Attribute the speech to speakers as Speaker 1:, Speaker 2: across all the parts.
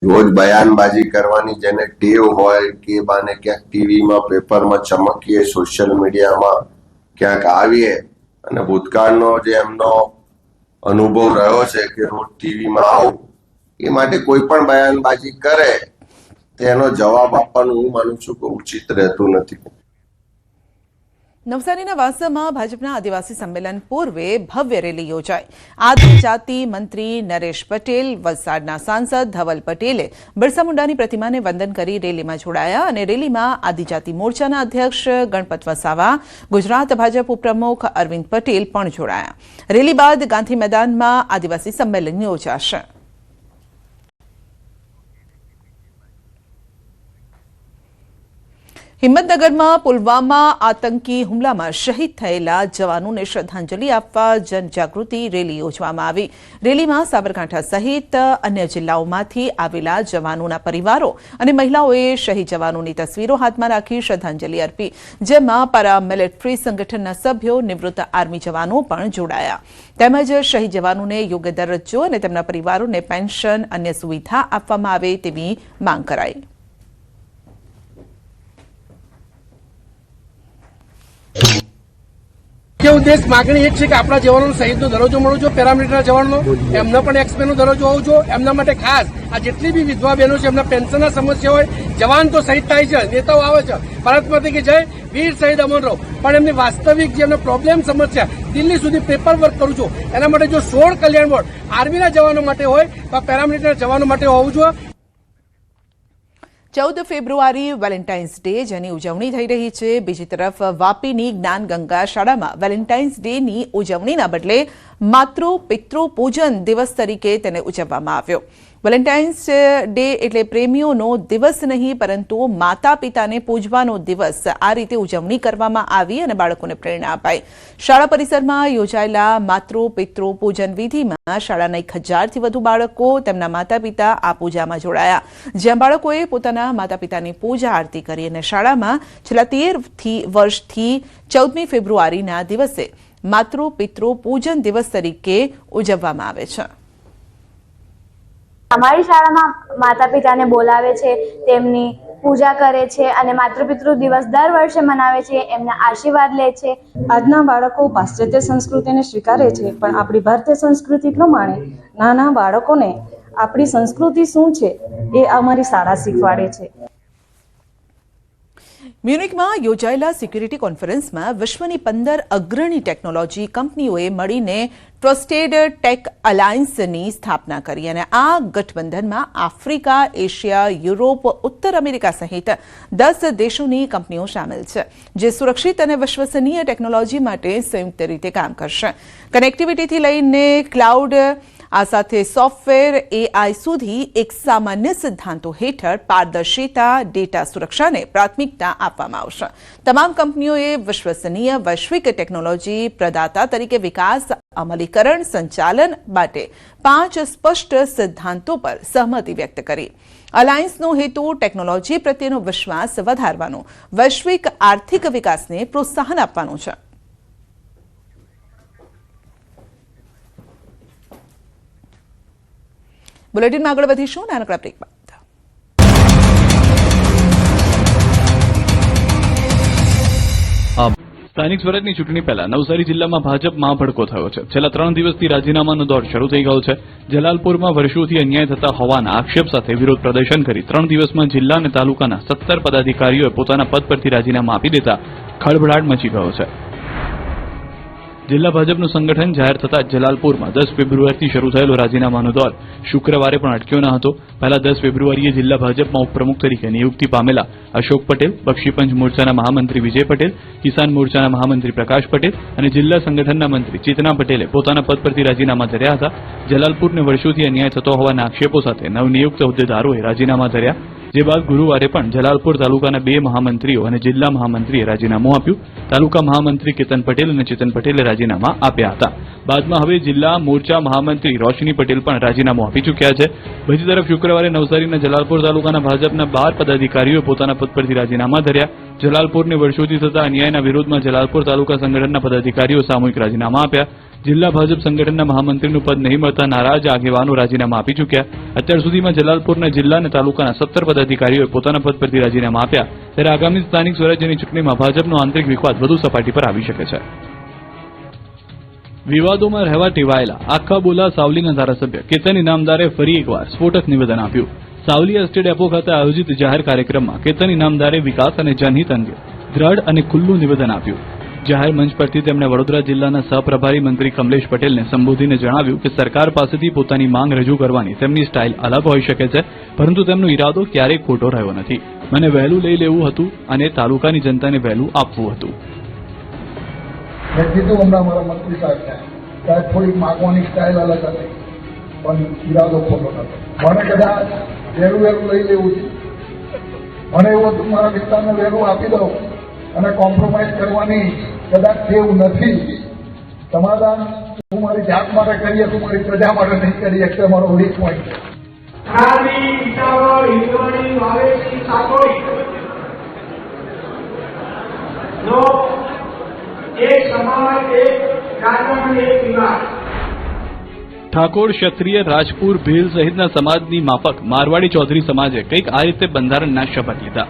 Speaker 1: રોજ બયાનબાજી કરવાની જેને ટેવ હોય કે બાને ક્યાંક ટીવીમાં પેપરમાં ચમકીએ સોશિયલ મીડિયામાં ક્યાંક આવીએ અને ભૂતકાળનો જે એમનો અનુભવ રહ્યો છે કે રોજ ટીવીમાં આવું એ માટે કોઈ પણ બયાનબાજી કરે તેનો જવાબ આપવાનું હું માનું છું કે ઉચિત રહેતું નથી।
Speaker 2: નવસારીના વાંસામાં ભાજપના આદિવાસી સંમેલન પૂર્વે ભવ્ય રેલી યોજાઈ। આદિજાતિ મંત્રી નરેશ પટેલ, વલસાડના સાંસદ ધવલ પટેલે બિરસા મુંડાની પ્રતિમાને વંદન કરી રેલીમાં જોડાયા અને રેલીમાં આદિજાતિ મોરચાના અધ્યક્ષ ગણપત વસાવા, ગુજરાત ભાજપ ઉપપ્રમુખ અરવિંદ પટેલ પણ જોડાયા। રેલી બાદ ગાંધી મેદાનમાં આદિવાસી સંમેલન યોજાશે। હિંમતનગરમાં પુલવામા આતંકી હુમલામાં શહીદ થયેલા જવાનોને શ્રદ્ધાંજલિ આપવા જનજાગૃતિ રેલી યોજવામાં આવી। રેલીમાં સાબરકાંઠા સહિત અન્ય જિલ્લાઓમાંથી આવેલા જવાનોના પરિવારો અને મહિલાઓએ શહીદ જવાનોની તસવીરો હાથમાં રાખી શ્રદ્ધાંજલિ અર્પી, જેમાં પેરામિલિટરી સંગઠનના સભ્યો, નિવૃત્ત આર્મી જવાનો પણ જોડાયા। તેમજ શહીદ જવાનોને યોગ્ય દરજ્જો અને તેમના પરિવારોને પેન્શન, અન્ય સુવિધા આપવામાં આવે તેવી માંગ કરાઈ।
Speaker 3: ઉદ્દેશ માગણી એક છે કે આપણા જવાનોનો શહીદનો દરજ્જો મળવો જોઈએ, પેરામિલિટરીના જવાનનો એમનો પણ એક્સપીનો દરજ્જો હોવો જોઈએ। એમના માટે ખાસ આ જેટલી બી વિધવા બહેનો છે એમના પેન્શનના સમસ્યા હોય, જવાન તો શહીદ થાય છે, નેતાઓ આવે છે, ભારત માતા કી જય, વીર શહીદ અમર રહો, પણ એમની વાસ્તવિક જે એમને પ્રોબ્લેમ સમસ્યા દિલ્હી સુધી પેપર વર્ક કરું છું, એના માટે જો 16 કલ્યાણ બોર્ડ આર્મીના જવાનો માટે હોય તો પેરામિલિટરીના જવાનો માટે હોવું જોઈએ।
Speaker 2: 14 ફેબ્રુઆરી વેલેન્ટાઇન્સ ડે જેની ઉજવણી થઈ રહી છે। બીજી તરફ વાપીની જ્ઞાનગંગા શાળામાં વેલેન્ટાઇન્સ ડેની ઉજવણીના બદલે માતૃ પિતૃ પૂજન દિવસ તરીકે તેને ઉજવવામાં આવ્યો। વેલેન્ટાઇન્સ ડે એટલે પ્રેમીઓનો દિવસ નહીં, પરંતુ માતા પિતાને પૂજવાનો દિવસ। આ રીતે ઉજવણી કરવામાં આવી અને બાળકોને પ્રેરણા અપાઈ। શાળા પરિસરમાં યોજાયેલા માતૃ પિતૃ પૂજન વિધિમાં શાળાના 1000થી વધુ બાળકો, તેમના માતા પિતા આ પૂજામાં જોડાયા, જ્યાં બાળકોએ પોતાના માતા પિતાની પૂજા આરતી કરી અને શાળામાં છેલ્લા 13 વર્ષથી 14મી ફેબ્રુઆરીના દિવસે માતૃ પિતૃ પૂજન દિવસ તરીકે ઉજવવામાં આવે છે।
Speaker 4: અમારી શાળામાં માતા પિતાને બોલાવે છે, તેમની પૂજા કરે છે અને માતૃપિતૃ દિવસ દર વર્ષે મનાવે છે, એમના આશીર્વાદ લે છે।
Speaker 5: આજના બાળકો પાશ્ચાત્ય સંસ્કૃતિને સ્વીકારે છે, પણ આપણી ભારતીય સંસ્કૃતિ પ્રમાણે નાના બાળકોને આપણી સંસ્કૃતિ શું છે એ અમારી શાળા શીખવાડે છે।
Speaker 2: મ્યુનિકમાં યોજાયેલા સિક્યુરિટી કોન્ફરન્સમાં વિશ્વની 15 અગ્રણી ટેકનોલોજી કંપનીઓએ મળીને ટ્રસ્ટેડ ટેક અલાયન્સની સ્થાપના કરી અને આ ગઠબંધનમાં આફ્રિકા, એશિયા, યુરોપ, ઉત્તર અમેરિકા સહિત 10 દેશોની કંપનીઓ સામેલ છે, જે સુરક્ષિત અને વિશ્વસનીય ટેકનોલોજી માટે સંયુક્ત રીતે કામ કરશે। કનેક્ટિવિટીથી લઈને ક્લાઉડ, આ સાથે સોફ્ટવેર, એઆઈ સુધી એક સામાન્ય સિદ્ધાંતો હેઠળ પારદર્શિતા, ડેટા સુરક્ષાને પ્રાથમિકતા આપવામાં આવશે। તમામ કંપનીઓએ વિશ્વસનીય વૈશ્વિક ટેકનોલોજી પ્રદાતા તરીકે વિકાસ, અમલીકરણ, સંચાલન માટે 5 સ્પષ્ટ સિદ્ધાંતો પર સહમતિ વ્યક્ત કરી। અલાયન્સનો હેતુ ટેકનોલોજી પ્રત્યેનો વિશ્વાસ વધારવાનો, વૈશ્વિક આર્થિક વિકાસને પ્રોત્સાહન આપવાનું છે। બુલેટિનમાં આગળ વધીશું નાનકડા બ્રેક બાદ।
Speaker 6: સ્થાનિક સ્વરાજની ચૂંટણી પહેલા નવસારી જિલ્લામાં ભાજપમાં ભડકો થયો છે। છેલ્લા 3 દિવસથી રાજીનામાનો દોર શરૂ થઈ ગયો છે। જલાલપુરમાં વર્ષોથી અન્યાય થતા હોવાના આક્ષેપ સાથે વિરોધ પ્રદર્શન કરી 3 દિવસમાં જિલ્લા અને તાલુકાના 17 પદાધિકારીઓએ પોતાના પદ પરથી રાજીનામા આપી દેતા ખળભળાટ મચી ગયો છે। જિલ્લા ભાજપનું સંગઠન જાહેર થતા જલાલપુરમાં 10 ફેબ્રુઆરીથી શરૂ થયેલો રાજીનામાનો દોર શુક્રવારે પણ અટક્યો ન હતો। પહેલા 10 ફેબ્રુઆરીએ જિલ્લા ભાજપમાં ઉપપ્રમુખ તરીકે નિયુક્તિ પામેલા અશોક પટેલ, બક્ષીપંચ મોરચાના મહામંત્રી વિજય પટેલ, કિસાન મોરચાના મહામંત્રી પ્રકાશ પટેલ અને જિલ્લા સંગઠનના મંત્રી ચેતના પટેલે પોતાના પદ પરથી રાજીનામા ધર્યા હતા। જલાલપુરને વર્ષોથી અન્યાય થતો હોવાના આક્ષેપો સાથે નવનિયુક્ત હોદ્દેદારોએ રાજીનામા ધર્યા, જે બાદ ગુરુવારે પણ જલાલપુર તાલુકાના 2 મહામંત્રીઓ અને જિલ્લા મહામંત્રીએ રાજીનામું આપ્યું। તાલુકા મહામંત્રી કેતન પટેલ અને ચેતન પટેલે રાજીનામા આપ્યા હતા। બાદમાં હવે જિલ્લા મોરચા મહામંત્રી રોશની પટેલ પણ રાજીનામું આપી ચૂક્યા છે। બીજી તરફ શુક્રવારે નવસારીના જલાલપુર તાલુકાના ભાજપના 12 પદાધિકારીઓએ પોતાના પદ પરથી રાજીનામા ધર્યા। જલાલપુરને વર્ષોથી થતા અન્યાયના વિરોધમાં જલાલપુર તાલુકા સંગઠનના પદાધિકારીઓ સામૂહિક રાજીનામા આપ્યા। જિલ્લા ભાજપ સંગઠનના મહામંત્રીનું પદ નહીં મળતા નારાજ આગેવાનો રાજીનામા આપી ચૂક્યા. અત્યાર સુધીમાં જલાલપુરના જિલ્લા અને તાલુકાના 17 પદાધિકારીઓએ પોતાના પદ પરથી રાજીનામા આપ્યા, ત્યારે આગામી સ્થાનિક સ્વરાજ્યની ચૂંટણીમાં ભાજપનો આંતરિક વિવાદ વધુ સપાટી પર આવી શકે છે. વિવાદોમાં રહેવા ટેવાયેલા આખાબોલા સાવલીના ધારાસભ્ય કેતન ઇનામદારે ફરી એકવાર સ્ફોટક નિવેદન આપ્યું. સાવલી એસટી ડેપો ખાતે આયોજિત જાહેર કાર્યક્રમમાં કેતન ઇનામદારે વિકાસ અને જનહિત અંગે દ્રઢ અને ખુલ્લું નિવેદન આપ્યું. જાહેર મંચ પરથી તેમણે વડોદરા જિલ્લાના સહપ્રભારી મંત્રી કમલેશ પટેલને સંબોધીને જણાવ્યું કે સરકાર પાસેથી પોતાની માંગ રજૂ કરવાની તેમની સ્ટાઇલ અલગ હોઈ શકે છે, પરંતુ તેમનો ઈરાદો ક્યારેય ખોટો રહ્યો નથી. મને વહેલું લઈ લેવું હતું અને તાલુકાની જનતાને વહેલું આપવું હતું.
Speaker 7: મેં કીધું હમણાં મારા મંત્રી સાહેબ થોડીક માગવાની સ્ટાઇલ અલગ હતી, પણ ઈરાદો ખોટો નતો. મને કદાચ વહેલું લઈ લેવું છે, મને એવું હતું મારા વિસ્તારને વહેલું આપી દઉં અને કોમ્પ્રોમાઇઝ કરવાની કદાચ ટેવ નથી. સમાધાન હું મારી જાત માટે કરી શકું, મારી પ્રજા માટે નહીં કરી શકતો, મારો વીક પોઈન્ટ છે.
Speaker 6: ઠાકોર, ક્ષત્રિય, રાજપૂર, ભીલ સહિતના સમાજની માફક મારવાડી ચૌધરી સમાજે કંઈક આ રીતે બંધારણના શપથ લીધા.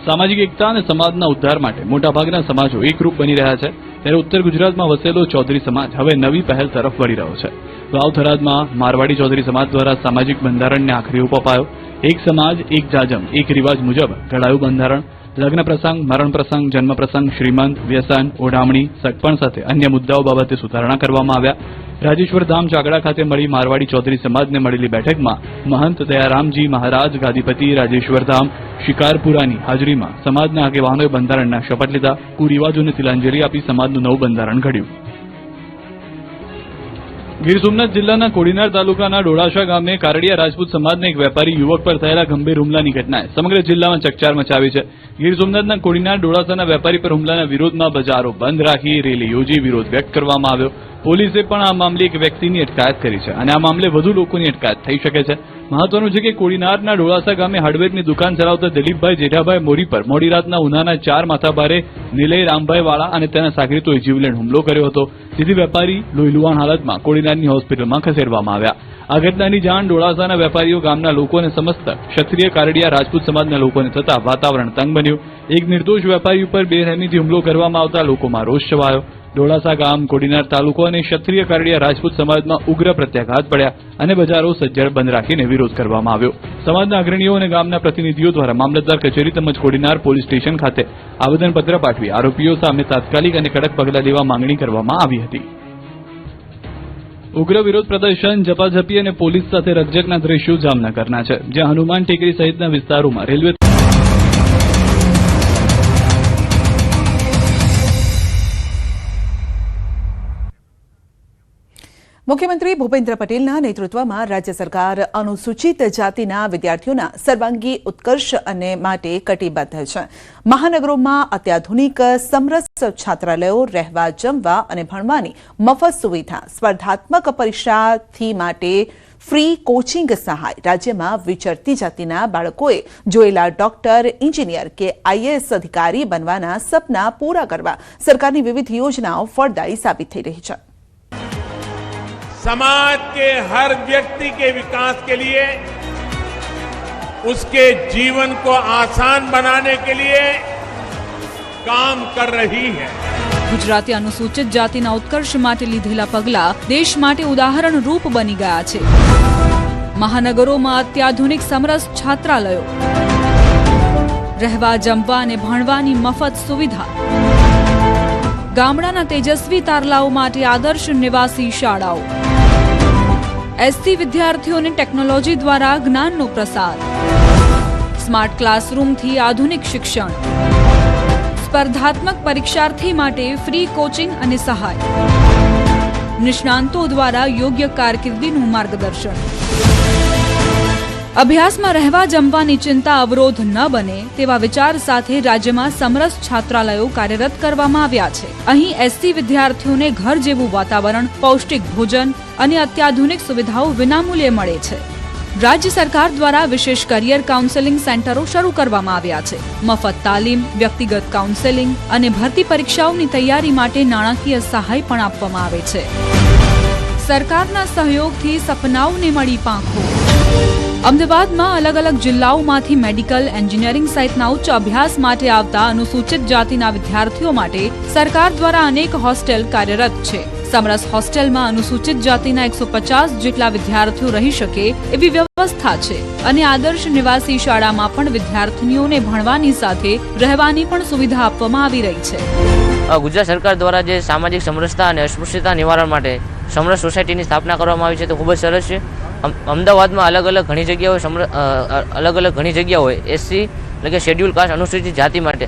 Speaker 6: સામાજિક એકતા અને સમાજના ઉદ્ધાર માટે મોટાભાગના સમાજો એકરૂપ બની રહ્યા છે, ત્યારે ઉત્તર ગુજરાતમાં વસેલો ચૌધરી સમાજ હવે નવી પહેલ તરફ વળી રહ્યો છે. વાવ થરાદમાં મારવાડી ચૌધરી સમાજ દ્વારા સામાજિક બંધારણને આખરી ઓપ અપાયો. એક સમાજ એક જાજમ એક રિવાજ મુજબ ઘડાયું બંધારણ. લગ્ન પ્રસંગ, મરણ પ્રસંગ, જન્મ પ્રસંગ, શ્રીમંત, વ્યસન, ઓઢામણી, સગપણ સાથે અન્ય મુદ્દાઓ બાબતે સુધારણા કરવામાં આવ્યા. રાજેશ્વર ધામ ચાકડા ખાતે મળી મારવાડી ચૌધરી સમાજને મળેલી બેઠકમાં મહંત દયારામજી મહારાજ ગાદીપતિ રાજેશ્વર ધામ શિકારપુરાની હાજરીમાં સમાજના આગેવાનોએ બંધારણના શપથ લીધા. કુરિવાજોને તિલાંજલિ આપી સમાજનું નવું બંધારણ ઘડ્યું. ગીર સોમનાથ જિલ્લાના કોડીનાર તાલુકાના ડોળાશા ગામે કારડિયા રાજપૂત સમાજના એક વેપારી યુવક પર થયેલા ગંભીર હુમલાની ઘટનાએ સમગ્ર જિલ્લામાં ચકચાર મચાવી છે. ગીર સોમનાથના કોડીનાર ડોળાસાના વેપારી પર હુમલાના વિરોધમાં બજારો બંધ રાખી રેલી યોજી વિરોધ વ્યક્ત કરવામાં આવ્યો. પોલીસે પણ આ મામલે એક વ્યક્તિની અટકાયત કરી છે અને આ મામલે વધુ લોકોની અટકાયત થઈ શકે છે. મહત્વનું છે કે કોડીનારના ડોળાસા ગામે હાર્ડવેરની દુકાન ચલાવતા દિલીપભાઈ જેઠાભાઈ મોરી પર મોડી રાતના ઉનાના 4 માથાભારે નિલય રામભાઈ વાળા અને તેના સાગરીતોએ જીવલેણ હુમલો કર્યો હતો, જેથી વેપારી લોહીલુહાણ હાલતમાં કોડીનારની હોસ્પિટલમાં ખસેડવામાં આવ્યા. આ ઘટનાની જાણ ડોળાસાના વેપારીઓ, ગામના લોકો અને સમસ્ત ક્ષત્રિય કારડિયા રાજપૂત સમાજના લોકોને થતા વાતાવરણ તંગ બન્યું. એક નિર્દોષ વેપારી ઉપર બેરહેમીથી હુમલો કરવામાં આવતા લોકોમાં રોષ છવાયો. ડોળાસા ગામ, કોડીનાર તાલુકો અને ક્ષત્રિય કારડિયા રાજપૂત સમાજમાં ઉગ્ર પ્રત્યાઘાત પડ્યા અને બજારો સજ્જડ બંધ રાખીને વિરોધ કરવામાં આવ્યો. સમાજના અગ્રણીઓ અને ગામના પ્રતિનિધિઓ દ્વારા મામલતદાર કચેરી તેમજ કોડીનાર પોલીસ સ્ટેશન ખાતે આવેદનપત્ર પાઠવી આરોપીઓ સામે તાત્કાલિક અને કડક પગલાં લેવા માંગણી કરવામાં આવી હતી. ઉગ્ર વિરોધ પ્રદર્શન, ઝપાઝપી અને પોલીસ સાથે રકઝકના દ્રશ્યો જામનગરના છે, જ્યાં હનુમાન ટેકરી સહિતના વિસ્તારોમાં રેલવે
Speaker 2: મુખ્યમંત્રી ભૂપેન્દ્ર પટેલના નેતૃત્વમાં રાજ્ય સરકાર અનુસૂચિત જાતિના વિદ્યાર્થીઓના સર્વાંગી ઉત્કર્ષ અને માટે કટિબદ્ધ છે. મહાનગરોમાં અત્યાધુનિક સમરસ છાત્રાલયો, રહેવા, જમવા અને ભણવાની મફત સુવિધા, સ્પર્ધાત્મક પરીક્ષાથી માટે ફ્રી કોચિંગ સહાય, રાજ્યમાં વિચરતી જાતિના બાળકોએ જોયેલા ડોક્ટર, એન્જિનિયર કે આઈએએસ અધિકારી બનવાના સપના પૂરા કરવા સરકારની વિવિધ યોજનાઓ ફળદાયી સાબિત થઈ રહી છે.
Speaker 8: समाज के हर व्यक्ति के विकास के लिए, उसके जीवन को आसान बनाने के लिए काम कर रही है.
Speaker 9: ગુજરાતે અનુસૂચિત જાતિના ઉત્કર્ષ માટે લીધેલા પગલાં દેશ માટે ઉદાહરણ રૂપ બની ગયા છે. મહાનગરોમાં અત્યાધુનિક સમરસ છાત્રાલયો, રહેવા, જમવા અને ભણવાની મફત સુવિધા, ગામડાના તેજસ્વી તારલાઓ માટે આદર્શ નિવાસી શાળાઓ, એસટી વિદ્યાર્થીઓને ટેકનોલોજી દ્વારા જ્ઞાનનો પ્રસાર, સ્માર્ટ ક્લાસરૂમથી આધુનિક શિક્ષણ, સ્પર્ધાત્મક પરીક્ષાર્થી માટે ફ્રી કોચિંગ અને સહાય, નિષ્ણાંતો દ્વારા યોગ્ય કારકિર્દીનું માર્ગદર્શન. અભ્યાસમાં રહેવા જમવાની ચિંતા અવરોધ ન બને તેવા વિચાર સાથે રાજ્યમાં સમરસ છાત્રાલયો કાર્યરત કરવામાં આવ્યા છે. અહીં એસટી વિદ્યાર્થીઓને ઘર જેવું વાતાવરણ, પૌષ્ટિક ભોજન અને અત્યાધુનિક સુવિધાઓ વિનામૂલ્યે મળે છે. રાજ્ય સરકાર દ્વારા વિશેષ કરિયર કાઉન્સેલિંગ સેન્ટરો શરૂ કરવામાં આવ્યા છે. મફત તાલીમ, વ્યક્તિગત કાઉન્સેલિંગ અને ભરતી પરીક્ષાઓની તૈયારી માટે નાણાકીય સહાય પણ આપવામાં આવે છે. સરકારના સહયોગથી સપનાઓને મળી પાંખો. અમદાવાદમાં અલગ અલગ જિલ્લાઓમાંથી મેડિકલ, એન્જિનિયરિંગ સહિતના ઉચ્ચ અભ્યાસ માટે આવતા અનુસૂચિત જાતિના વિદ્યાર્થીઓ માટે સરકાર દ્વારા અનેક હોસ્ટેલ કાર્યરત છે. સમરસ હોસ્ટેલમાં અનુસૂચિત જાતિના 150 જેટલા વિદ્યાર્થીઓ રહી શકે એવી વ્યવસ્થા છે અને આદર્શ નિવાસી શાળામાં પણ વિદ્યાર્થીનીઓને ભણવાની સાથે રહેવાની પણ સુવિધા આપવામાં આવી રહી છે.
Speaker 10: ગુજરાત સરકાર દ્વારા જે સામાજિક સમરસતા અને અસ્પૃશ્યતા નિવારણ માટે સમરસ સોસાયટીની સ્થાપના કરવામાં આવી છે તો ખૂબ જ સરસ છે. અમદાવાદમાં અલગ અલગ ઘણી જગ્યાઓએ SC એટલે કે શેડ્યુલ કાસ્ટ અનુસૂચિત જાતિ માટે